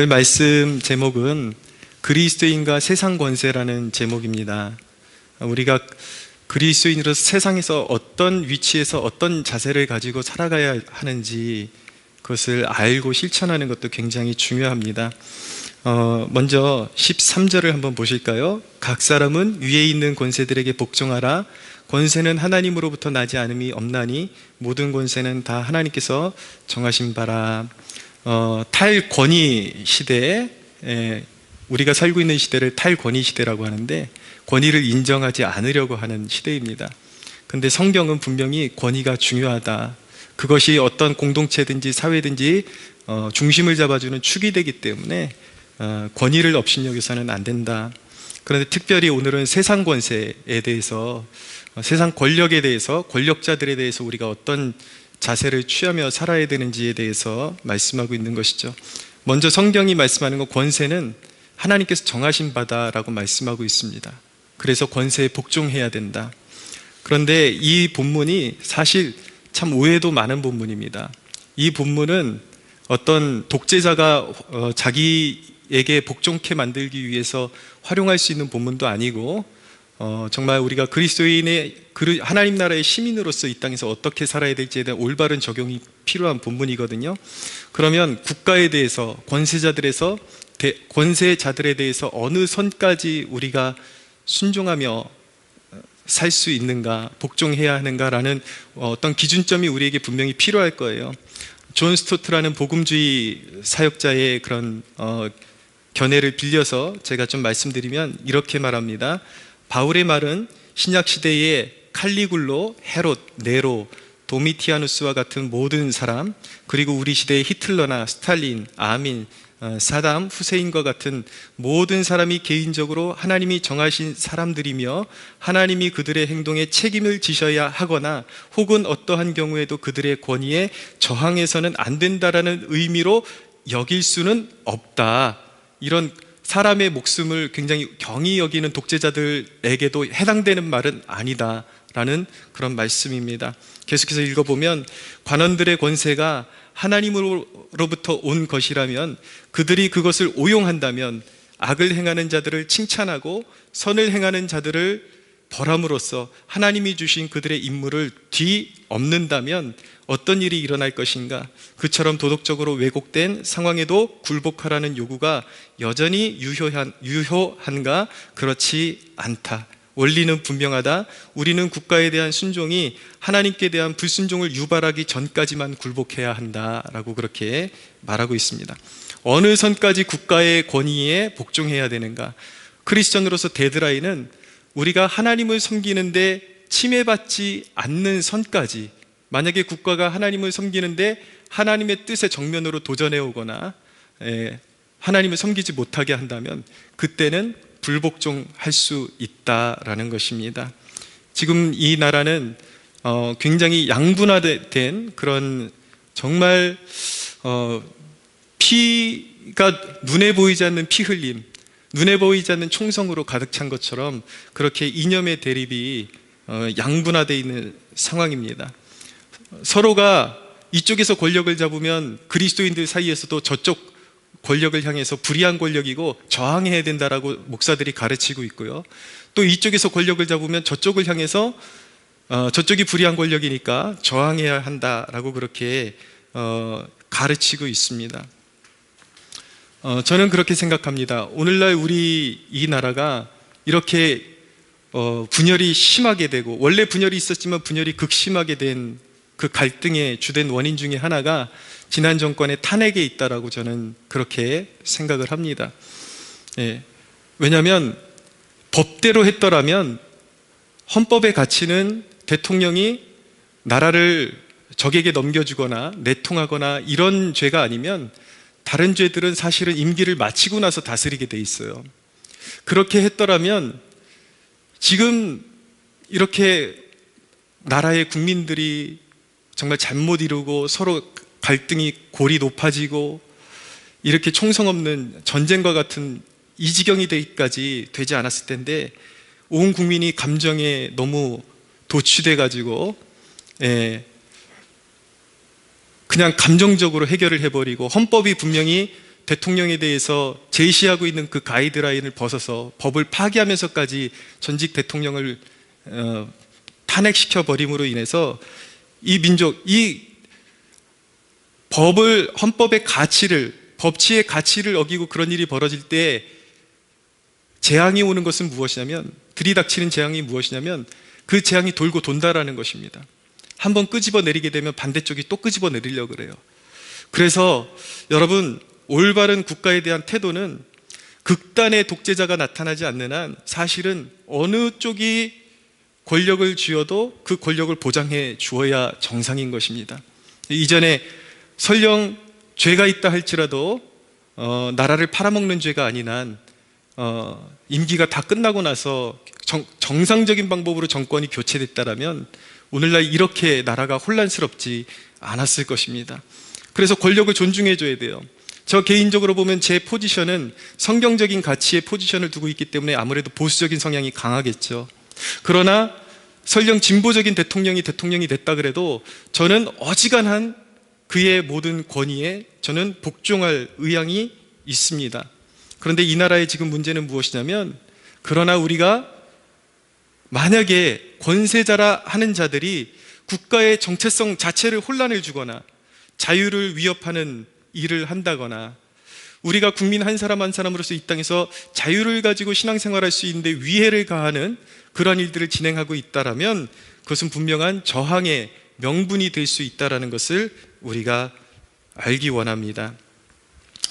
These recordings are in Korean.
오늘 말씀 제목은 그리스도인과 세상 권세라는 제목입니다. 우리가 그리스도인으로서 세상에서 어떤 위치에서 어떤 자세를 가지고 살아가야 하는지 그것을 알고 실천하는 것도 굉장히 중요합니다. 먼저 13절을 한번 보실까요? 각 사람은 위에 있는 권세들에게 복종하라. 권세는 하나님으로부터 나지 않음이 없나니 모든 권세는 다 하나님께서 정하신 바라. 탈권위 시대에 우리가 살고 있는 시대를 탈권위 시대라고 하는데, 권위를 인정하지 않으려고 하는 시대입니다. 근데 성경은 분명히 권위가 중요하다, 그것이 어떤 공동체든지 사회든지 중심을 잡아주는 축이 되기 때문에 권위를 업신여겨서는 안 된다. 그런데 특별히 오늘은 세상 권세에 대해서, 세상 권력에 대해서, 권력자들에 대해서 우리가 어떤 자세를 취하며 살아야 되는지에 대해서 말씀하고 있는 것이죠. 먼저 성경이 말씀하는 건 권세는 하나님께서 정하신 바다라고 말씀하고 있습니다. 그래서 권세에 복종해야 된다. 그런데 이 본문이 사실 참 오해도 많은 본문입니다. 이 본문은 어떤 독재자가 자기에게 복종케 만들기 위해서 활용할 수 있는 본문도 아니고, 정말 우리가 그리스도인의 하나님 나라의 시민으로서 이 땅에서 어떻게 살아야 될지에 대한 올바른 적용이 필요한 본문이거든요. 그러면 국가에 대해서, 권세자들에 대해서 어느 선까지 우리가 순종하며 살 수 있는가, 복종해야 하는가라는 어떤 기준점이 우리에게 분명히 필요할 거예요. 존 스토트라는 복음주의 사역자의 그런 견해를 빌려서 제가 좀 말씀드리면 이렇게 말합니다. 바울의 말은 신약시대의 칼리굴로, 헤롯, 네로, 도미티아누스와 같은 모든 사람, 그리고 우리 시대의 히틀러나 스탈린, 아민, 사담, 후세인과 같은 모든 사람이 개인적으로 하나님이 정하신 사람들이며 하나님이 그들의 행동에 책임을 지셔야 하거나 혹은 어떠한 경우에도 그들의 권위에 저항해서는 안 된다라는 의미로 여길 수는 없다. 이런 사람의 목숨을 굉장히 경히 여기는 독재자들에게도 해당되는 말은 아니다 라는 그런 말씀입니다. 계속해서 읽어보면, 관원들의 권세가 하나님으로부터 온 것이라면 그들이 그것을 오용한다면 악을 행하는 자들을 칭찬하고 선을 행하는 자들을 벌함으로써 하나님이 주신 그들의 임무를 뒤엎는다면 어떤 일이 일어날 것인가? 그처럼 도덕적으로 왜곡된 상황에도 굴복하라는 요구가 여전히 유효한가? 그렇지 않다. 원리는 분명하다. 우리는 국가에 대한 순종이 하나님께 대한 불순종을 유발하기 전까지만 굴복해야 한다라고 그렇게 말하고 있습니다. 어느 선까지 국가의 권위에 복종해야 되는가? 크리스천으로서 데드라인은 우리가 하나님을 섬기는데 침해받지 않는 선까지, 만약에 국가가 하나님을 섬기는데 하나님의 뜻에 정면으로 도전해 오거나 하나님을 섬기지 못하게 한다면 그때는 불복종할 수 있다라는 것입니다. 지금 이 나라는 굉장히 양분화된 그런 정말 피가 눈에 보이지 않는 피 흘림, 눈에 보이지 않는 총성으로 가득 찬 것처럼 그렇게 이념의 대립이 양분화되어 있는 상황입니다. 서로가 이쪽에서 권력을 잡으면 그리스도인들 사이에서도 저쪽 권력을 향해서 불의한 권력이고 저항해야 된다라고 목사들이 가르치고 있고요. 또 이쪽에서 권력을 잡으면 저쪽을 향해서 저쪽이 불의한 권력이니까 저항해야 한다라고 그렇게 가르치고 있습니다. 저는 그렇게 생각합니다. 오늘날 우리 이 나라가 이렇게 분열이 심하게 되고, 원래 분열이 있었지만 분열이 극심하게 된 그 갈등의 주된 원인 중에 하나가 지난 정권의 탄핵에 있다라고 저는 그렇게 생각을 합니다. 왜냐하면 법대로 했더라면, 헌법의 가치는 대통령이 나라를 적에게 넘겨주거나 내통하거나 이런 죄가 아니면 다른 죄들은 사실은 임기를 마치고 나서 다스리게 돼 있어요. 그렇게 했더라면 지금 이렇게 나라의 국민들이 정말 잠못 이루고 서로 갈등이 골이 높아지고 이렇게 총성 없는 전쟁과 같은 이 지경이 되기까지 되지 않았을 텐데, 온 국민이 감정에 너무 도취돼 가지고 그냥 감정적으로 해결을 해버리고, 헌법이 분명히 대통령에 대해서 제시하고 있는 그 가이드라인을 벗어서 법을 파기하면서까지 전직 대통령을 탄핵시켜 버림으로 인해서 이 민족, 이 헌법의 가치를, 법치의 가치를 어기고 그런 일이 벌어질 때 재앙이 오는 것은 무엇이냐면, 들이닥치는 재앙이 무엇이냐면 그 재앙이 돌고 돈다라는 것입니다. 한번 끄집어 내리게 되면 반대쪽이 또 끄집어 내리려고 그래요. 그래서 여러분, 올바른 국가에 대한 태도는 극단의 독재자가 나타나지 않는 한 사실은 어느 쪽이 권력을 쥐어도 그 권력을 보장해 주어야 정상인 것입니다. 이전에 설령 죄가 있다 할지라도 나라를 팔아먹는 죄가 아닌 한 임기가 다 끝나고 나서 정상적인 방법으로 정권이 교체됐다라면 오늘날 이렇게 나라가 혼란스럽지 않았을 것입니다. 그래서 권력을 존중해 줘야 돼요. 저 개인적으로 보면 제 포지션은 성경적인 가치의 포지션을 두고 있기 때문에 아무래도 보수적인 성향이 강하겠죠. 그러나 설령 진보적인 대통령이 됐다 그래도 저는 어지간한 그의 모든 권위에 저는 복종할 의향이 있습니다. 그런데 이 나라의 지금 문제는 무엇이냐면, 그러나 우리가 만약에 권세자라 하는 자들이 국가의 정체성 자체를 혼란을 주거나 자유를 위협하는 일을 한다거나 우리가 국민 한 사람 한 사람으로서 이 땅에서 자유를 가지고 신앙생활할 수 있는데 위해를 가하는 그런 일들을 진행하고 있다라면 그것은 분명한 저항의 명분이 될 수 있다는 것을 우리가 알기 원합니다.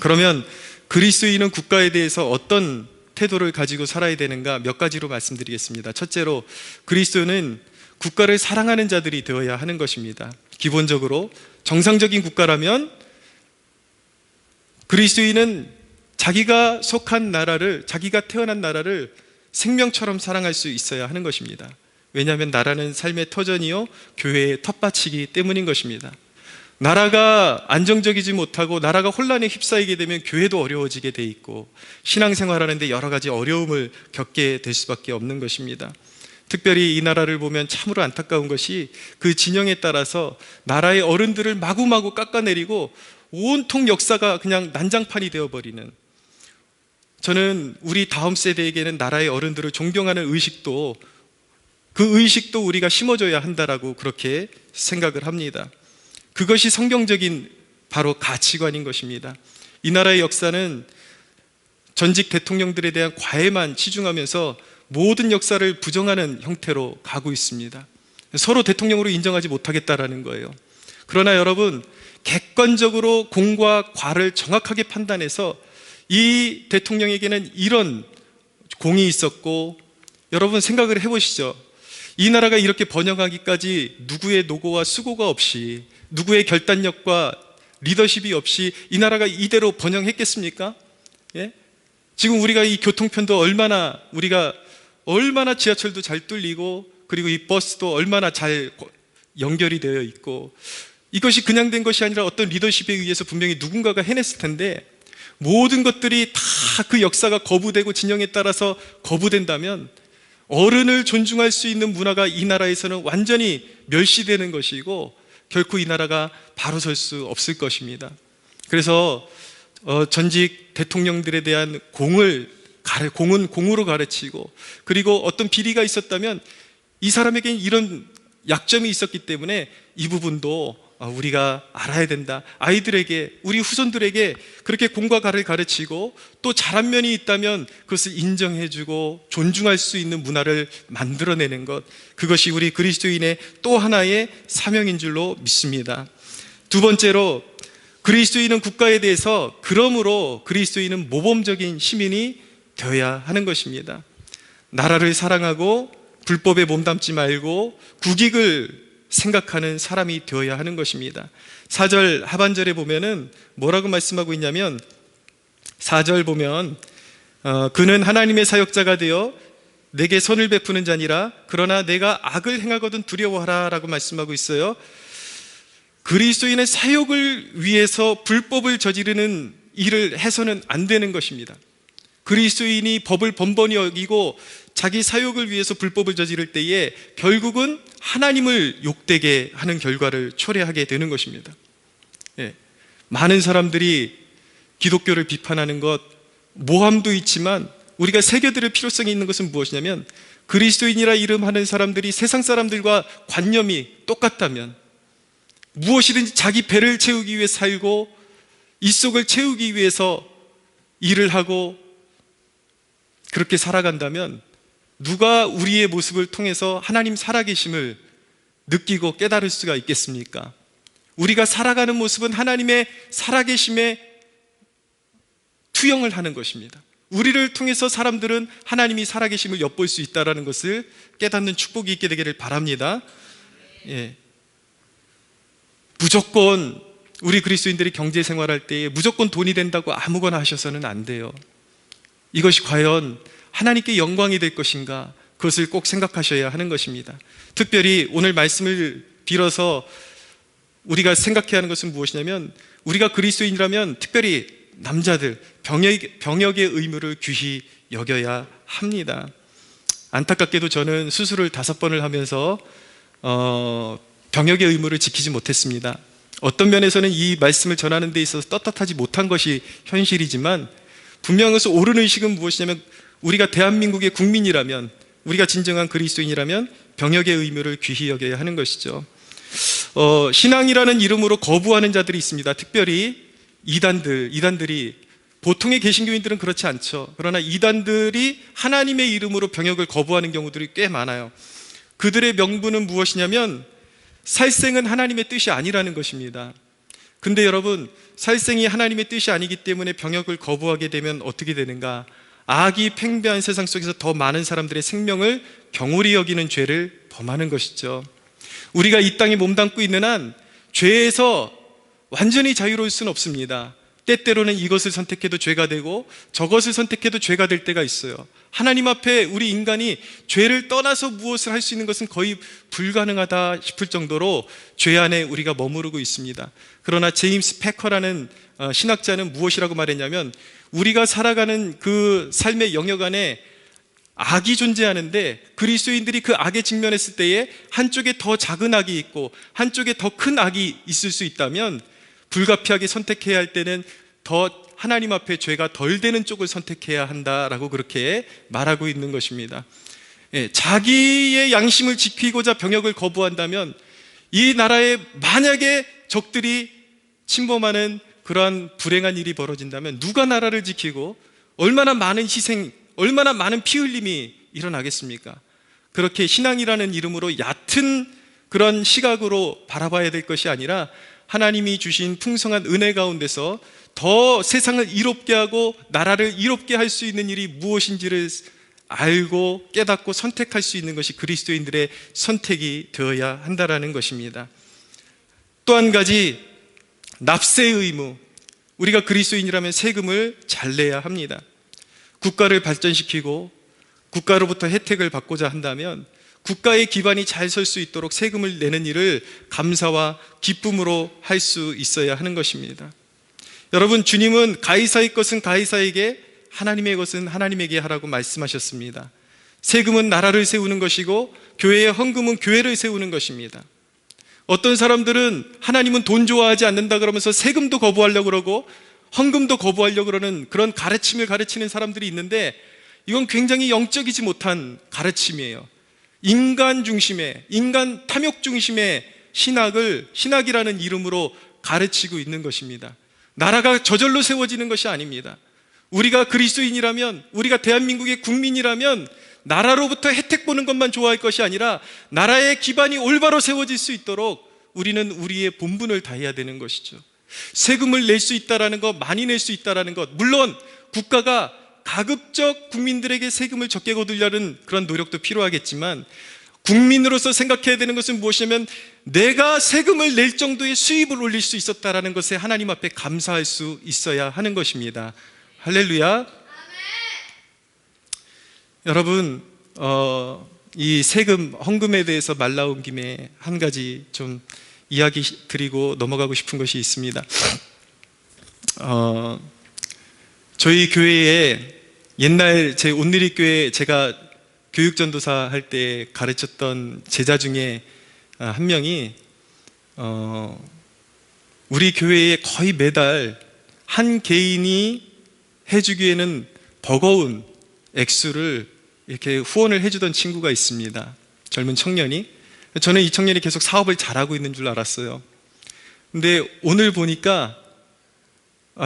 그러면 그리스도인은 국가에 대해서 어떤 태도를 가지고 살아야 되는가 몇 가지로 말씀드리겠습니다. 첫째로, 그리스도는 국가를 사랑하는 자들이 되어야 하는 것입니다. 기본적으로 정상적인 국가라면 그리스도인은 자기가 속한 나라를, 자기가 태어난 나라를 생명처럼 사랑할 수 있어야 하는 것입니다. 왜냐하면 나라는 삶의 터전이요 교회의 텃밭이기 때문인 것입니다. 나라가 안정적이지 못하고 나라가 혼란에 휩싸이게 되면 교회도 어려워지게 돼 있고 신앙생활하는데 여러 가지 어려움을 겪게 될 수밖에 없는 것입니다. 특별히 이 나라를 보면 참으로 안타까운 것이 그 진영에 따라서 나라의 어른들을 마구마구 깎아내리고 온통 역사가 그냥 난장판이 되어버리는, 저는 우리 다음 세대에게는 나라의 어른들을 존경하는 의식도, 그 의식도 우리가 심어줘야 한다라고 그렇게 생각을 합니다. 그것이 성경적인 바로 가치관인 것입니다. 이 나라의 역사는 전직 대통령들에 대한 과에만 치중하면서 모든 역사를 부정하는 형태로 가고 있습니다. 서로 대통령으로 인정하지 못하겠다라는 거예요. 그러나 여러분, 객관적으로 공과 과를 정확하게 판단해서 이 대통령에게는 이런 공이 있었고, 여러분 생각을 해보시죠. 이 나라가 이렇게 번영하기까지 누구의 노고와 수고가 없이, 누구의 결단력과 리더십이 없이 이 나라가 이대로 번영했겠습니까? 예? 지금 우리가 이 교통편도 우리가 얼마나 지하철도 잘 뚫리고, 그리고 이 버스도 얼마나 잘 연결이 되어 있고, 이것이 그냥 된 것이 아니라 어떤 리더십에 의해서 분명히 누군가가 해냈을 텐데, 모든 것들이 다 그 역사가 거부되고 진영에 따라서 거부된다면 어른을 존중할 수 있는 문화가 이 나라에서는 완전히 멸시되는 것이고 결코 이 나라가 바로 설 수 없을 것입니다. 그래서 전직 대통령들에 대한 공은 공으로 가르치고, 그리고 어떤 비리가 있었다면 이 사람에게는 이런 약점이 있었기 때문에 이 부분도 우리가 알아야 된다. 아이들에게, 우리 후손들에게 그렇게 공과 가를 가르치고 또 잘한 면이 있다면 그것을 인정해주고 존중할 수 있는 문화를 만들어내는 것, 그것이 우리 그리스도인의 또 하나의 사명인 줄로 믿습니다. 두 번째로, 그리스도인은 국가에 대해서, 그러므로 그리스도인은 모범적인 시민이 되어야 하는 것입니다. 나라를 사랑하고 불법에 몸담지 말고 국익을 생각하는 사람이 되어야 하는 것입니다. 4절 하반절에 보면은 뭐라고 말씀하고 있냐면, 4절 보면 그는 하나님의 사역자가 되어 내게 선을 베푸는 자니라. 그러나 내가 악을 행하거든 두려워하라 라고 말씀하고 있어요. 그리스도인의 사역을 위해서 불법을 저지르는 일을 해서는 안 되는 것입니다. 그리스도인이 법을 번번이 어기고 자기 사역을 위해서 불법을 저지를 때에 결국은 하나님을 욕되게 하는 결과를 초래하게 되는 것입니다. 예. 많은 사람들이 기독교를 비판하는 것, 모함도 있지만 우리가 새겨들을 필요성이 있는 것은 무엇이냐면, 그리스도인이라 이름하는 사람들이 세상 사람들과 관념이 똑같다면 무엇이든지 자기 배를 채우기 위해 살고 이 속을 채우기 위해서 일을 하고 그렇게 살아간다면 누가 우리의 모습을 통해서 하나님 살아계심을 느끼고 깨달을 수가 있겠습니까? 우리가 살아가는 모습은 하나님의 살아계심에 투영을 하는 것입니다. 우리를 통해서 사람들은 하나님이 살아계심을 엿볼 수 있다는 것을 깨닫는 축복이 있게 되기를 바랍니다. 예. 무조건 우리 그리스도인들이 경제 생활할 때에 무조건 돈이 된다고 아무거나 하셔서는 안 돼요. 이것이 과연 하나님께 영광이 될 것인가, 그것을 꼭 생각하셔야 하는 것입니다. 특별히 오늘 말씀을 빌어서 우리가 생각해야 하는 것은 무엇이냐면, 우리가 그리스도인이라면 특별히 남자들 병역의 의무를 귀히 여겨야 합니다. 안타깝게도 저는 수술을 5번을 하면서 병역의 의무를 지키지 못했습니다. 어떤 면에서는 이 말씀을 전하는 데 있어서 떳떳하지 못한 것이 현실이지만, 분명해서 옳은 의식은 무엇이냐면, 우리가 대한민국의 국민이라면, 우리가 진정한 그리스도인이라면 병역의 의무를 귀히 여겨야 하는 것이죠. 신앙이라는 이름으로 거부하는 자들이 있습니다. 특별히 이단들이, 보통의 개신교인들은 그렇지 않죠. 그러나 이단들이 하나님의 이름으로 병역을 거부하는 경우들이 꽤 많아요. 그들의 명분은 무엇이냐면, 살생은 하나님의 뜻이 아니라는 것입니다. 근데 여러분, 살생이 하나님의 뜻이 아니기 때문에 병역을 거부하게 되면 어떻게 되는가? 악이 팽배한 세상 속에서 더 많은 사람들의 생명을 경홀히 여기는 죄를 범하는 것이죠. 우리가 이 땅에 몸담고 있는 한 죄에서 완전히 자유로울 수는 없습니다. 때때로는 이것을 선택해도 죄가 되고 저것을 선택해도 죄가 될 때가 있어요. 하나님 앞에 우리 인간이 죄를 떠나서 무엇을 할 수 있는 것은 거의 불가능하다 싶을 정도로 죄 안에 우리가 머무르고 있습니다. 그러나 제임스 패커라는 신학자는 무엇이라고 말했냐면, 우리가 살아가는 그 삶의 영역 안에 악이 존재하는데, 그리스도인들이 그 악에 직면했을 때에 한쪽에 더 작은 악이 있고 한쪽에 더 큰 악이 있을 수 있다면, 불가피하게 선택해야 할 때는 더 하나님 앞에 죄가 덜 되는 쪽을 선택해야 한다라고 그렇게 말하고 있는 것입니다. 자기의 양심을 지키고자 병역을 거부한다면, 이 나라에 만약에 적들이 침범하는 그러한 불행한 일이 벌어진다면 누가 나라를 지키고 얼마나 많은 희생, 얼마나 많은 피 흘림이 일어나겠습니까? 그렇게 신앙이라는 이름으로 얕은 그런 시각으로 바라봐야 될 것이 아니라, 하나님이 주신 풍성한 은혜 가운데서 더 세상을 이롭게 하고 나라를 이롭게 할 수 있는 일이 무엇인지를 알고 깨닫고 선택할 수 있는 것이 그리스도인들의 선택이 되어야 한다는 것입니다. 또 한 가지, 납세의 의무. 우리가 그리스도인이라면 세금을 잘 내야 합니다. 국가를 발전시키고 국가로부터 혜택을 받고자 한다면 국가의 기반이 잘 설 수 있도록 세금을 내는 일을 감사와 기쁨으로 할 수 있어야 하는 것입니다. 여러분, 주님은 가이사의 것은 가이사에게, 하나님의 것은 하나님에게 하라고 말씀하셨습니다. 세금은 나라를 세우는 것이고 교회의 헌금은 교회를 세우는 것입니다. 어떤 사람들은 하나님은 돈 좋아하지 않는다 그러면서 세금도 거부하려고 그러고 헌금도 거부하려고 그러는 그런 가르침을 가르치는 사람들이 있는데, 이건 굉장히 영적이지 못한 가르침이에요. 인간 중심의, 인간 탐욕 중심의 신학이라는 이름으로 가르치고 있는 것입니다. 나라가 저절로 세워지는 것이 아닙니다. 우리가 그리스도인이라면, 우리가 대한민국의 국민이라면 나라로부터 혜택 보는 것만 좋아할 것이 아니라 나라의 기반이 올바로 세워질 수 있도록 우리는 우리의 본분을 다해야 되는 것이죠. 세금을 낼 수 있다라는 것, 많이 낼 수 있다라는 것, 물론 국가가 가급적 국민들에게 세금을 적게 거두려는 그런 노력도 필요하겠지만, 국민으로서 생각해야 되는 것은 무엇이냐면, 내가 세금을 낼 정도의 수입을 올릴 수 있었다라는 것에 하나님 앞에 감사할 수 있어야 하는 것입니다. 할렐루야. 여러분, 이 세금, 헌금에 대해서 말 나온 김에 한 가지 좀 이야기 드리고 넘어가고 싶은 것이 있습니다. 저희 교회에 옛날 제 온누리교회 제가 교육전도사 할 때 가르쳤던 제자 중에 한 명이 우리 교회에 거의 매달 한 개인이 해주기에는 버거운 액수를 이렇게 후원을 해주던 친구가 있습니다. 젊은 청년이. 저는 이 청년이 계속 사업을 잘하고 있는 줄 알았어요. 근데 오늘 보니까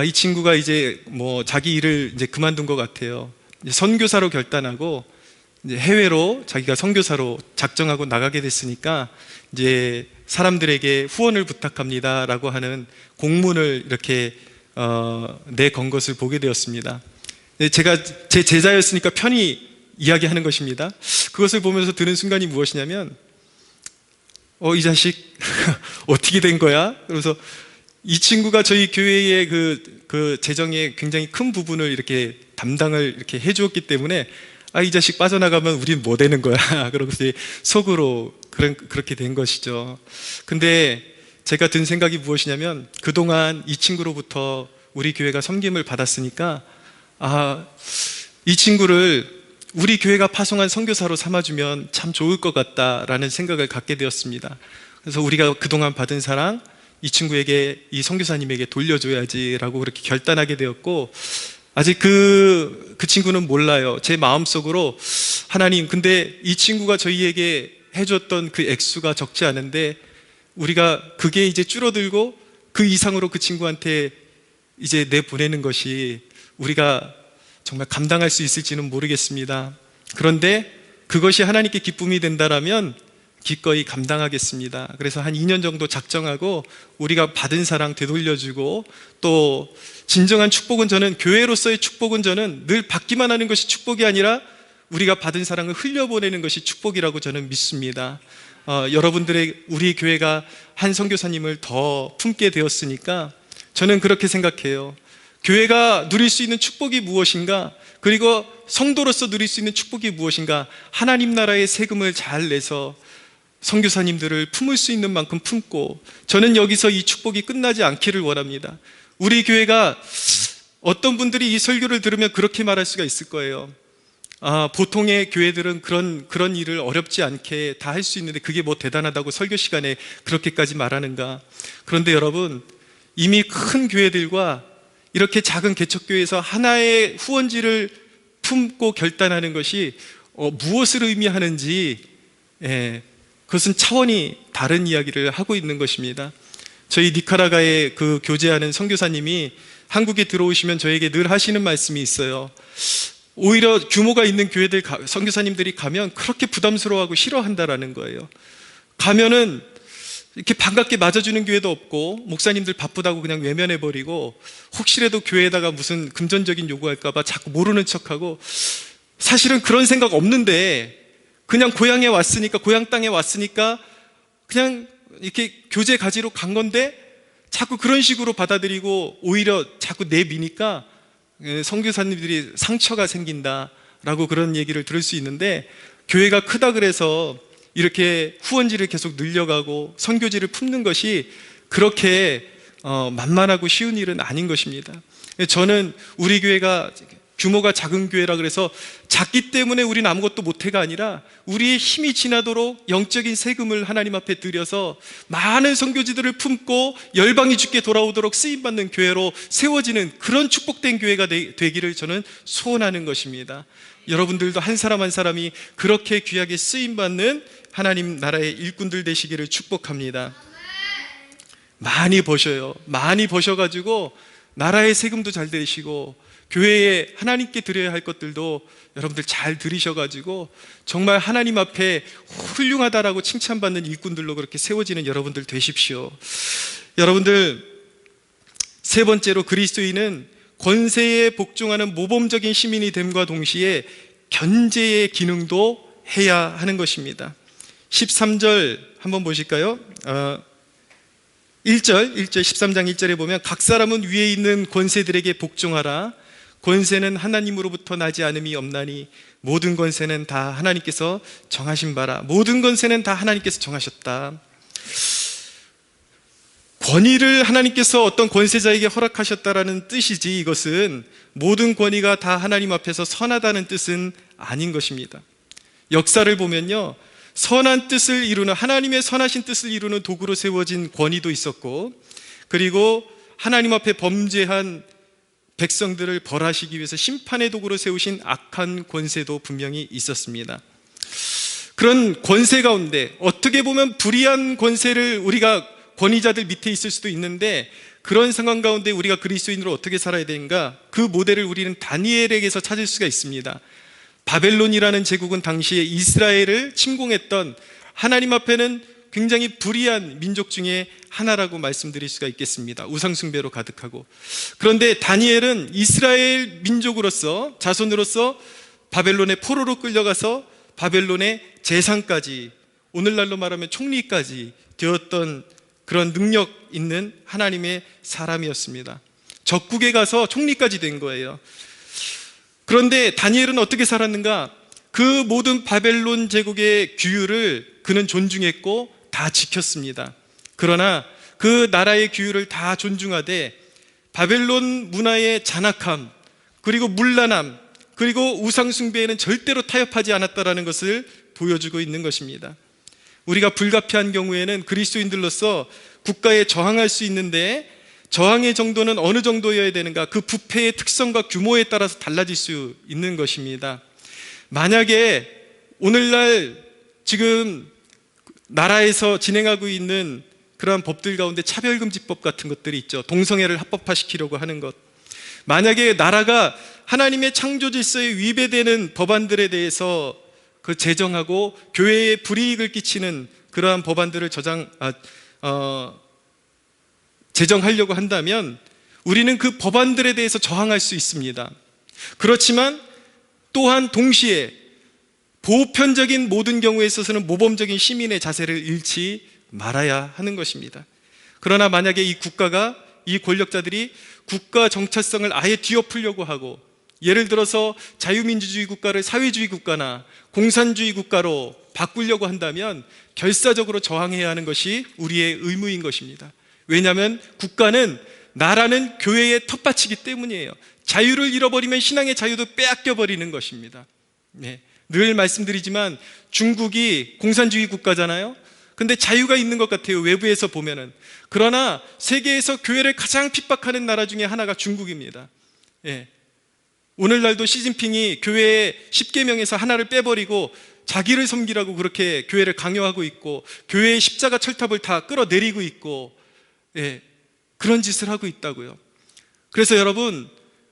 이 친구가 이제 뭐 자기 일을 이제 그만둔 것 같아요. 이제 선교사로 결단하고 이제 해외로 자기가 선교사로 작정하고 나가게 됐으니까 이제 사람들에게 후원을 부탁합니다라고 하는 공문을 이렇게 내건 것을 보게 되었습니다. 제가 제 제자였으니까 편히 이야기하는 것입니다. 그것을 보면서 드는 순간이 무엇이냐면 이 자식 어떻게 된 거야? 그래서 이 친구가 저희 교회의 그 재정의 굉장히 큰 부분을 이렇게 담당을 이렇게 해주었기 때문에 이 자식 빠져나가면 우린 뭐 되는 거야? 그러고 속으로 그렇게 된 것이죠. 근데 제가 든 생각이 무엇이냐면 그동안 이 친구로부터 우리 교회가 섬김을 받았으니까 이 친구를 우리 교회가 파송한 선교사로 삼아주면 참 좋을 것 같다라는 생각을 갖게 되었습니다. 그래서 우리가 그동안 받은 사랑 이 친구에게, 이 선교사님에게 돌려줘야지라고 그렇게 결단하게 되었고, 아직 그 친구는 몰라요. 제 마음속으로 하나님, 근데 이 친구가 저희에게 해줬던 그 액수가 적지 않은데 우리가 그게 이제 줄어들고 그 이상으로 그 친구한테 이제 내보내는 것이 우리가 정말 감당할 수 있을지는 모르겠습니다. 그런데 그것이 하나님께 기쁨이 된다라면 기꺼이 감당하겠습니다. 그래서 한 2년 정도 작정하고 우리가 받은 사랑 되돌려주고, 또 진정한 축복은, 저는 교회로서의 축복은 저는 늘 받기만 하는 것이 축복이 아니라 우리가 받은 사랑을 흘려보내는 것이 축복이라고 저는 믿습니다. 여러분들의, 우리 교회가 한 선교사님을 더 품게 되었으니까 저는 그렇게 생각해요. 교회가 누릴 수 있는 축복이 무엇인가? 그리고 성도로서 누릴 수 있는 축복이 무엇인가? 하나님 나라의 세금을 잘 내서 선교사님들을 품을 수 있는 만큼 품고, 저는 여기서 이 축복이 끝나지 않기를 원합니다. 우리 교회가, 어떤 분들이 이 설교를 들으면 그렇게 말할 수가 있을 거예요. 보통의 교회들은 그런 일을 어렵지 않게 다 할 수 있는데 그게 뭐 대단하다고 설교 시간에 그렇게까지 말하는가? 그런데 여러분, 이미 큰 교회들과 이렇게 작은 개척교회에서 하나의 후원지를 품고 결단하는 것이 무엇을 의미하는지, 그것은 차원이 다른 이야기를 하고 있는 것입니다. 저희 니카라과에 그 교제하는 선교사님이 한국에 들어오시면 저에게 늘 하시는 말씀이 있어요. 오히려 규모가 있는 교회들 선교사님들이 가면 그렇게 부담스러워하고 싫어한다라는 거예요. 가면은 이렇게 반갑게 맞아주는 교회도 없고, 목사님들 바쁘다고 그냥 외면해버리고, 혹시라도 교회에다가 무슨 금전적인 요구할까봐 자꾸 모르는 척하고, 사실은 그런 생각 없는데 그냥 고향에 왔으니까, 고향 땅에 왔으니까 그냥 이렇게 교제 가지러 간 건데 자꾸 그런 식으로 받아들이고 오히려 자꾸 내미니까 선교사님들이 상처가 생긴다라고 그런 얘기를 들을 수 있는데, 교회가 크다 그래서 이렇게 후원지를 계속 늘려가고 선교지를 품는 것이 그렇게 만만하고 쉬운 일은 아닌 것입니다. 저는 우리 교회가 규모가 작은 교회라 그래서 작기 때문에 우리는 아무것도 못해가 아니라 우리의 힘이 지나도록 영적인 세금을 하나님 앞에 드려서 많은 선교지들을 품고 열방이 주께 돌아오도록 쓰임받는 교회로 세워지는 그런 축복된 교회가 되기를 저는 소원하는 것입니다. 여러분들도 한 사람 한 사람이 그렇게 귀하게 쓰임받는 하나님 나라의 일꾼들 되시기를 축복합니다. 많이 버셔요. 많이 버셔가지고 나라의 세금도 잘 되시고, 교회에 하나님께 드려야 할 것들도 여러분들 잘 들이셔가지고 정말 하나님 앞에 훌륭하다라고 칭찬받는 일꾼들로 그렇게 세워지는 여러분들 되십시오. 여러분들, 세 번째로, 그리스도인은 권세에 복종하는 모범적인 시민이 됨과 동시에 견제의 기능도 해야 하는 것입니다. 13절 한번 보실까요? 1절 13장 1절에 보면, 각 사람은 위에 있는 권세들에게 복종하라. 권세는 하나님으로부터 나지 않음이 없나니 모든 권세는 다 하나님께서 정하신 바라. 모든 권세는 다 하나님께서 정하셨다. 권위를 하나님께서 어떤 권세자에게 허락하셨다라는 뜻이지, 이것은 모든 권위가 다 하나님 앞에서 선하다는 뜻은 아닌 것입니다. 역사를 보면요, 선한 뜻을 이루는, 하나님의 선하신 뜻을 이루는 도구로 세워진 권위도 있었고, 그리고 하나님 앞에 범죄한 백성들을 벌하시기 위해서 심판의 도구로 세우신 악한 권세도 분명히 있었습니다. 그런 권세 가운데 어떻게 보면 불의한 권세를 우리가 권위자들 밑에 있을 수도 있는데, 그런 상황 가운데 우리가 그리스도인으로 어떻게 살아야 되는가, 그 모델을 우리는 다니엘에게서 찾을 수가 있습니다. 바벨론이라는 제국은 당시에 이스라엘을 침공했던, 하나님 앞에는 굉장히 불의한 민족 중에 하나라고 말씀드릴 수가 있겠습니다. 우상숭배로 가득하고. 그런데 다니엘은 이스라엘 민족으로서, 자손으로서 바벨론의 포로로 끌려가서 바벨론의 재상까지, 오늘날로 말하면 총리까지 되었던 그런 능력 있는 하나님의 사람이었습니다. 적국에 가서 총리까지 된 거예요. 그런데 다니엘은 어떻게 살았는가? 그 모든 바벨론 제국의 규율을 그는 존중했고 다 지켰습니다. 그러나 그 나라의 규율을 다 존중하되 바벨론 문화의 잔악함, 그리고 문란함, 그리고 우상숭배에는 절대로 타협하지 않았다라는 것을 보여주고 있는 것입니다. 우리가 불가피한 경우에는 그리스도인들로서 국가에 저항할 수 있는데, 저항의 정도는 어느 정도여야 되는가? 그 부패의 특성과 규모에 따라서 달라질 수 있는 것입니다. 만약에 오늘날 지금 나라에서 진행하고 있는 그러한 법들 가운데 차별금지법 같은 것들이 있죠. 동성애를 합법화시키려고 하는 것. 만약에 나라가 하나님의 창조 질서에 위배되는 법안들에 대해서 그 제정하고 교회에 불이익을 끼치는 그러한 법안들을 제정하려고 한다면 우리는 그 법안들에 대해서 저항할 수 있습니다. 그렇지만 또한 동시에 보편적인 모든 경우에 있어서는 모범적인 시민의 자세를 잃지 말아야 하는 것입니다. 그러나 만약에 이 국가가, 이 권력자들이 국가 정체성을 아예 뒤엎으려고 하고, 예를 들어서 자유민주주의 국가를 사회주의 국가나 공산주의 국가로 바꾸려고 한다면 결사적으로 저항해야 하는 것이 우리의 의무인 것입니다. 왜냐하면 국가는, 나라는 교회의 텃밭이기 때문이에요. 자유를 잃어버리면 신앙의 자유도 빼앗겨 버리는 것입니다. 네. 늘 말씀드리지만 중국이 공산주의 국가잖아요. 근데 자유가 있는 것 같아요, 외부에서 보면은. 그러나 세계에서 교회를 가장 핍박하는 나라 중에 하나가 중국입니다. 예. 오늘날도 시진핑이 교회의 10계명에서 하나를 빼버리고 자기를 섬기라고 그렇게 교회를 강요하고 있고, 교회의 십자가 철탑을 다 끌어내리고 있고, 예, 그런 짓을 하고 있다고요. 그래서 여러분,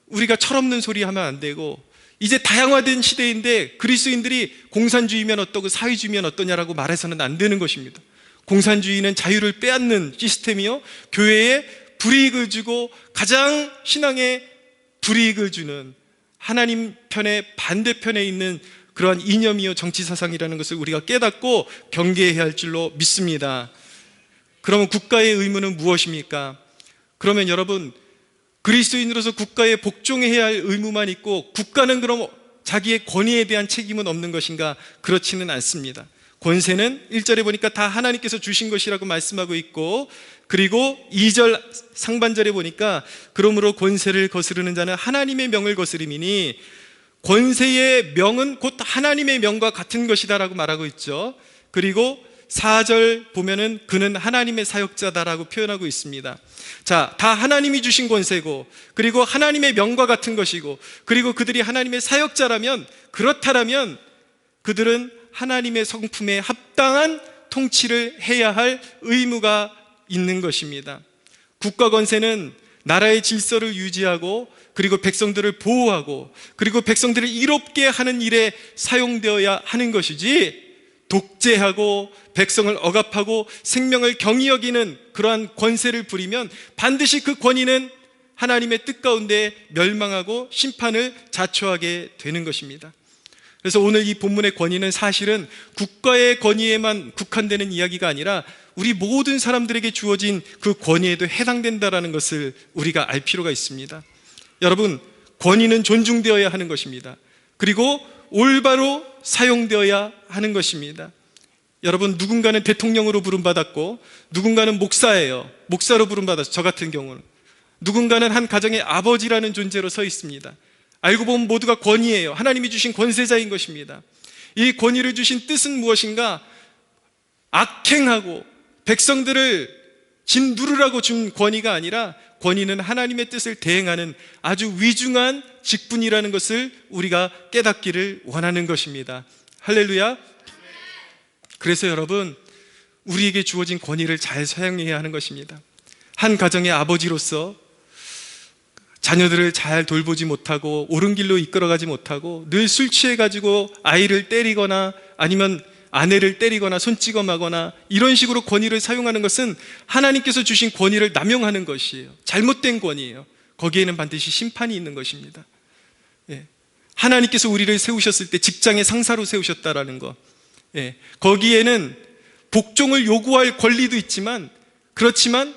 우리가 철없는 소리 하면 안 되고, 이제 다양화된 시대인데 그리스도인들이 공산주의면 어떠고 사회주의면 어떠냐라고 말해서는 안 되는 것입니다. 공산주의는 자유를 빼앗는 시스템이요, 교회에 불이익을 주고 가장 신앙에 불이익을 주는 하나님 편의 반대편에 있는 그러한 이념이요 정치사상이라는 것을 우리가 깨닫고 경계해야 할 줄로 믿습니다. 그러면 국가의 의무는 무엇입니까? 그러면 여러분, 그리스도인으로서 국가에 복종해야 할 의무만 있고 국가는 그럼 자기의 권위에 대한 책임은 없는 것인가? 그렇지는 않습니다. 권세는 1절에 보니까 다 하나님께서 주신 것이라고 말씀하고 있고, 그리고 2절 상반절에 보니까 그러므로 권세를 거스르는 자는 하나님의 명을 거스림이니, 권세의 명은 곧 하나님의 명과 같은 것이다 라고 말하고 있죠. 그리고 4절 보면은 그는 하나님의 사역자다라고 표현하고 있습니다. 자, 다 하나님이 주신 권세고, 그리고 하나님의 명과 같은 것이고, 그리고 그들이 하나님의 사역자라면, 그렇다라면 그들은 하나님의 성품에 합당한 통치를 해야 할 의무가 있는 것입니다. 국가 권세는 나라의 질서를 유지하고, 그리고 백성들을 보호하고, 그리고 백성들을 이롭게 하는 일에 사용되어야 하는 것이지, 독재하고 백성을 억압하고 생명을 경히 여기는 그러한 권세를 부리면 반드시 그 권위는 하나님의 뜻 가운데 멸망하고 심판을 자초하게 되는 것입니다. 그래서 오늘 이 본문의 권위는 사실은 국가의 권위에만 국한되는 이야기가 아니라 우리 모든 사람들에게 주어진 그 권위에도 해당된다는 것을 우리가 알 필요가 있습니다. 여러분, 권위는 존중되어야 하는 것입니다. 그리고 올바로 사용되어야 하는 것입니다. 여러분, 누군가는 대통령으로 부름받았고 누군가는 목사예요. 목사로 부름받았어요. 저 같은 경우는. 누군가는 한 가정의 아버지라는 존재로 서 있습니다. 알고 보면 모두가 권위예요. 하나님이 주신 권세자인 것입니다. 이 권위를 주신 뜻은 무엇인가? 악행하고 백성들을 진 누르라고 준 권위가 아니라 권위는 하나님의 뜻을 대행하는 아주 위중한 직분이라는 것을 우리가 깨닫기를 원하는 것입니다. 할렐루야. 그래서 여러분, 우리에게 주어진 권위를 잘 사용해야 하는 것입니다. 한 가정의 아버지로서 자녀들을 잘 돌보지 못하고 옳은 길로 이끌어가지 못하고 늘 술 취해가지고 아이를 때리거나 아니면 아내를 때리거나 손찌검하거나 이런 식으로 권위를 사용하는 것은 하나님께서 주신 권위를 남용하는 것이에요. 잘못된 권위예요. 거기에는 반드시 심판이 있는 것입니다. 예. 하나님께서 우리를 세우셨을 때 직장의 상사로 세우셨다라는 것, 예. 거기에는 복종을 요구할 권리도 있지만, 그렇지만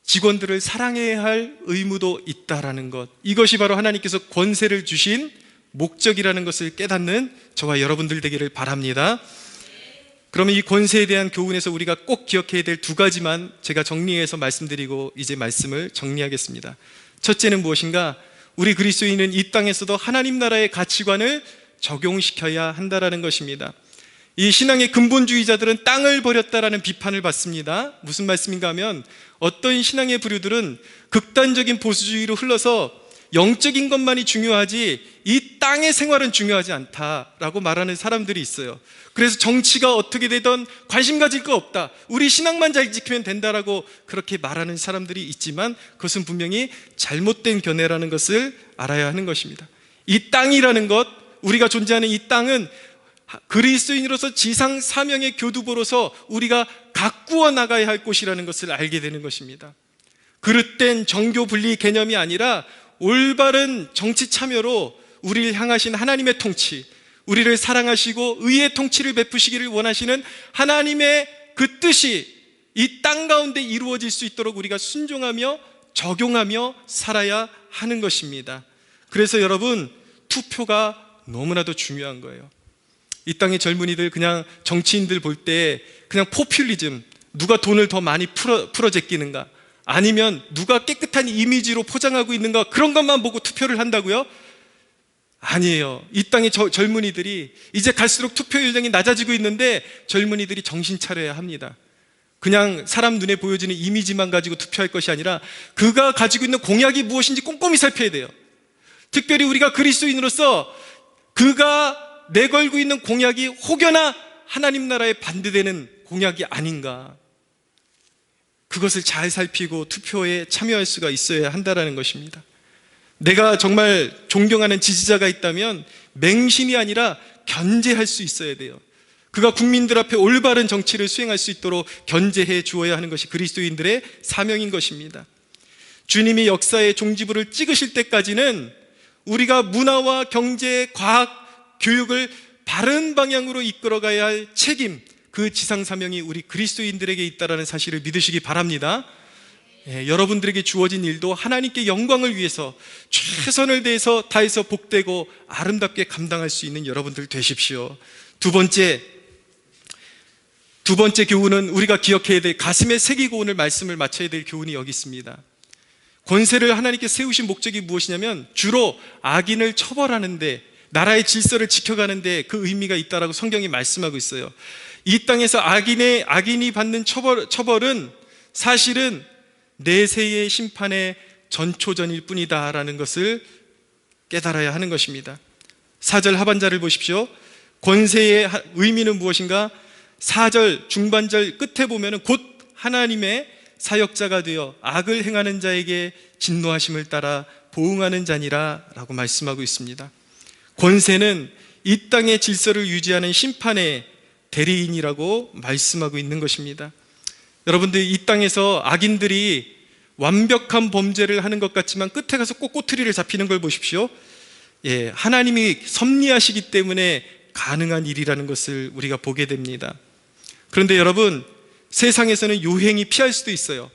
직원들을 사랑해야 할 의무도 있다라는 것, 이것이 바로 하나님께서 권세를 주신 목적이라는 것을 깨닫는 저와 여러분들 되기를 바랍니다. 그러면 이 권세에 대한 교훈에서 우리가 꼭 기억해야 될 두 가지만 제가 정리해서 말씀드리고 이제 말씀을 정리하겠습니다. 첫째는 무엇인가? 우리 그리스도인은 이 땅에서도 하나님 나라의 가치관을 적용시켜야 한다라는 것입니다. 이 신앙의 근본주의자들은 땅을 버렸다라는 비판을 받습니다. 무슨 말씀인가 하면, 어떤 신앙의 부류들은 극단적인 보수주의로 흘러서 영적인 것만이 중요하지 이 땅의 생활은 중요하지 않다라고 말하는 사람들이 있어요. 그래서 정치가 어떻게 되든 관심 가질 거 없다, 우리 신앙만 잘 지키면 된다라고 그렇게 말하는 사람들이 있지만, 그것은 분명히 잘못된 견해라는 것을 알아야 하는 것입니다. 이 땅이라는 것, 우리가 존재하는 이 땅은 그리스도인으로서 지상 사명의 교두보로서 우리가 가꾸어 나가야 할 곳이라는 것을 알게 되는 것입니다. 그릇된 정교 분리 개념이 아니라 올바른 정치 참여로 우리를 향하신 하나님의 통치, 우리를 사랑하시고 의의 통치를 베푸시기를 원하시는 하나님의 그 뜻이 이 땅 가운데 이루어질 수 있도록 우리가 순종하며 적용하며 살아야 하는 것입니다. 그래서 여러분, 투표가 너무나도 중요한 거예요. 이 땅의 젊은이들, 그냥 정치인들 볼 때 그냥 포퓰리즘, 누가 돈을 더 많이 풀어제끼는가, 아니면 누가 깨끗한 이미지로 포장하고 있는가, 그런 것만 보고 투표를 한다고요? 아니에요. 이 땅의 젊은이들이 이제 갈수록 투표 연령이 낮아지고 있는데 젊은이들이 정신 차려야 합니다. 그냥 사람 눈에 보여지는 이미지만 가지고 투표할 것이 아니라 그가 가지고 있는 공약이 무엇인지 꼼꼼히 살펴야 돼요. 특별히 우리가 그리스도인으로서 그가 내걸고 있는 공약이 혹여나 하나님 나라에 반대되는 공약이 아닌가, 그것을 잘 살피고 투표에 참여할 수가 있어야 한다는 것입니다. 내가 정말 존경하는 지지자가 있다면 맹신이 아니라 견제할 수 있어야 돼요. 그가 국민들 앞에 올바른 정치를 수행할 수 있도록 견제해 주어야 하는 것이 그리스도인들의 사명인 것입니다. 주님이 역사의 종지부를 찍으실 때까지는 우리가 문화와 경제, 과학, 교육을 바른 방향으로 이끌어가야 할 책임, 그 지상사명이 우리 그리스도인들에게 있다는 사실을 믿으시기 바랍니다. 여러분들에게 주어진 일도 하나님께 영광을 위해서 최선을 다해서 복되고 아름답게 감당할 수 있는 여러분들 되십시오. 두 번째 교훈은 우리가 기억해야 될, 가슴에 새기고 오늘 말씀을 마쳐야 될 교훈이 여기 있습니다. 권세를 하나님께 세우신 목적이 무엇이냐면 주로 악인을 처벌하는데, 나라의 질서를 지켜가는데 그 의미가 있다라고 성경이 말씀하고 있어요. 이 땅에서 악인이 받는 처벌은 사실은 내세의 심판의 전초전일 뿐이다라는 것을 깨달아야 하는 것입니다. 4절 하반절을 보십시오. 권세의 의미는 무엇인가? 4절 중반절 끝에 보면 곧 하나님의 사역자가 되어 악을 행하는 자에게 진노하심을 따라 보응하는 자니라 라고 말씀하고 있습니다. 권세는 이 땅의 질서를 유지하는 심판의 대리인이라고 말씀하고 있는 것입니다. 여러분들, 이 땅에서 악인들이 완벽한 범죄를 하는 것 같지만 끝에 가서 꼭 꼬투리를 잡히는 걸 보십시오. 하나님이 섭리하시기 때문에 가능한 일이라는 것을 우리가 보게 됩니다. 그런데 여러분, 세상에서는 요행이 피할 수도 있어요.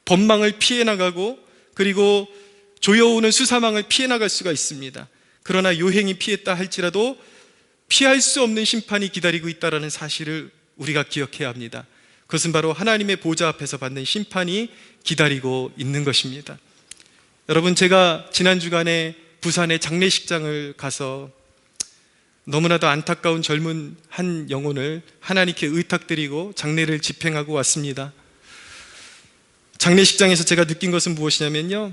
법망을 피해 나가고, 그리고 조여오는 수사망을 피해 나갈 수가 있습니다. 그러나 요행이 피했다 할지라도 피할 수 없는 심판이 기다리고 있다는 사실을 우리가 기억해야 합니다. 그것은 바로 하나님의 보좌 앞에서 받는 심판이 기다리고 있는 것입니다. 여러분, 제가 지난 주간에 부산의 장례식장을 가서 너무나도 안타까운 젊은 한 영혼을 하나님께 의탁드리고 장례를 집행하고 왔습니다. 장례식장에서 제가 느낀 것은 무엇이냐면요,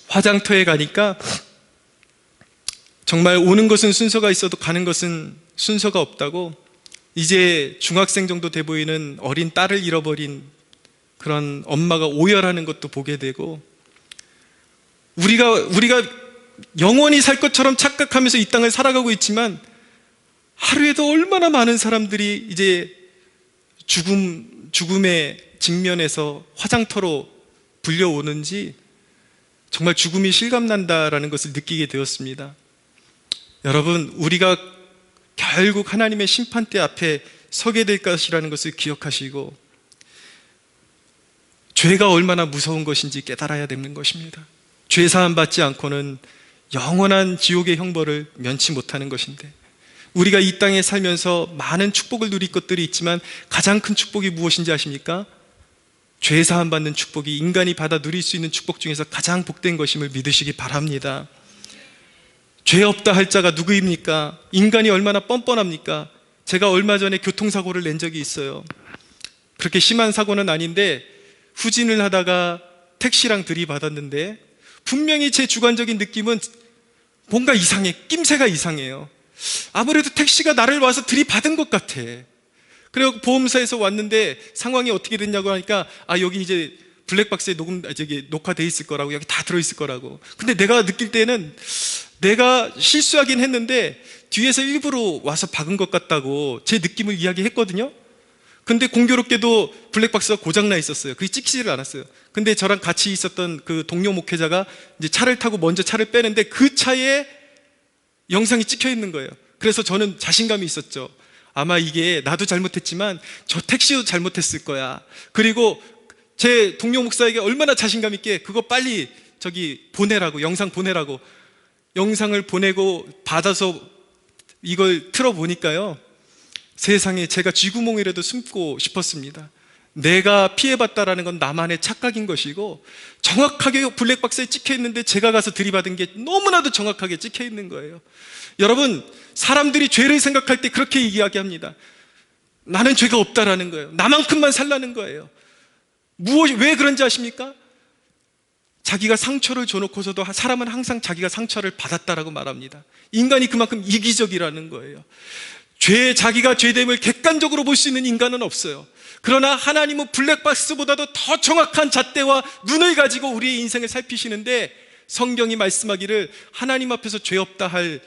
화장터에 가니까 정말 오는 것은 순서가 있어도 가는 것은 순서가 없다고, 이제 중학생 정도 돼 보이는 어린 딸을 잃어버린 그런 엄마가 오열하는 것도 보게 되고, 우리가 영원히 살 것처럼 착각하면서 이 땅을 살아가고 있지만 하루에도 얼마나 많은 사람들이 이제 죽음의 직면에서 화장터로 불려오는지 정말 죽음이 실감난다라는 것을 느끼게 되었습니다. 여러분, 우리가 결국 하나님의 심판대 앞에 서게 될 것이라는 것을 기억하시고 죄가 얼마나 무서운 것인지 깨달아야 되는 것입니다. 죄 사함 받지 않고는 영원한 지옥의 형벌을 면치 못하는 것인데, 우리가 이 땅에 살면서 많은 축복을 누릴 것들이 있지만 가장 큰 축복이 무엇인지 아십니까? 죄 사함 받는 축복이 인간이 받아 누릴 수 있는 축복 중에서 가장 복된 것임을 믿으시기 바랍니다. 죄 없다 할 자가 누구입니까? 인간이 얼마나 뻔뻔합니까? 제가 얼마 전에 교통사고를 낸 적이 있어요. 그렇게 심한 사고는 아닌데 후진을 하다가 택시랑 들이받았는데 분명히 제 주관적인 느낌은 뭔가 이상해, 낌새가 이상해요. 아무래도 택시가 나를 와서 들이받은 것 같아. 그리고 보험사에서 왔는데 상황이 어떻게 됐냐고 하니까 여기 이제 블랙박스에 녹화돼 있을 거라고, 여기 다 들어있을 거라고. 근데 내가 느낄 때는 내가 실수하긴 했는데 뒤에서 일부러 와서 박은 것 같다고 제 느낌을 이야기했거든요. 근데 공교롭게도 블랙박스가 고장나 있었어요. 그게 찍히지를 않았어요. 근데 저랑 같이 있었던 그 동료 목회자가 이제 차를 타고 먼저 차를 빼는데 그 차에 영상이 찍혀 있는 거예요. 그래서 저는 자신감이 있었죠. 아마 이게 나도 잘못했지만 저 택시도 잘못했을 거야. 그리고 제 동료 목사에게 얼마나 자신감 있게 그거 빨리 보내라고, 영상 보내라고. 영상을 보내고 받아서 이걸 틀어보니까요, 세상에 제가 쥐구멍이라도 숨고 싶었습니다. 내가 피해봤다라는 건 나만의 착각인 것이고, 정확하게 블랙박스에 찍혀있는데 제가 가서 들이받은 게 너무나도 정확하게 찍혀있는 거예요. 여러분, 사람들이 죄를 생각할 때 그렇게 이야기합니다. 나는 죄가 없다라는 거예요. 나만큼만 살라는 거예요. 왜 그런지 아십니까? 자기가 상처를 줘놓고서도 사람은 항상 자기가 상처를 받았다라고 말합니다. 인간이 그만큼 이기적이라는 거예요. 자기가 죄됨을 객관적으로 볼 수 있는 인간은 없어요. 그러나 하나님은 블랙박스보다도 더 정확한 잣대와 눈을 가지고 우리의 인생을 살피시는데, 성경이 말씀하기를 하나님 앞에서 죄 없다 할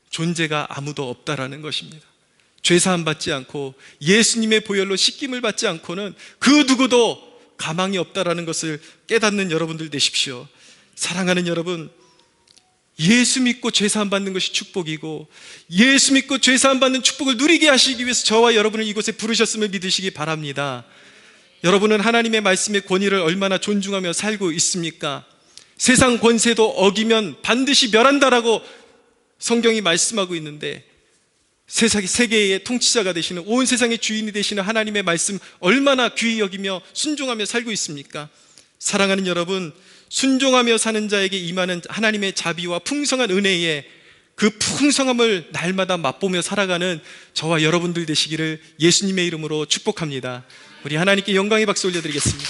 존재가 아무도 없다라는 것입니다. 죄 사함 받지 않고 예수님의 보혈로 씻김을 받지 않고는 그 누구도 가망이 없다라는 것을 깨닫는 여러분들 되십시오. 사랑하는 여러분, 예수 믿고 죄 사함 받는 것이 축복이고, 예수 믿고 죄 사함 받는 축복을 누리게 하시기 위해서 저와 여러분을 이곳에 부르셨음을 믿으시기 바랍니다. 여러분은 하나님의 말씀의 권위를 얼마나 존중하며 살고 있습니까? 세상 권세도 어기면 반드시 멸한다라고 성경이 말씀하고 있는데, 세계의 통치자가 되시는, 온 세상의 주인이 되시는 하나님의 말씀 얼마나 귀히 여기며 순종하며 살고 있습니까? 사랑하는 여러분, 순종하며 사는 자에게 임하는 하나님의 자비와 풍성한 은혜에 그 풍성함을 날마다 맛보며 살아가는 저와 여러분들 되시기를 예수님의 이름으로 축복합니다. 우리 하나님께 영광의 박수 올려드리겠습니다.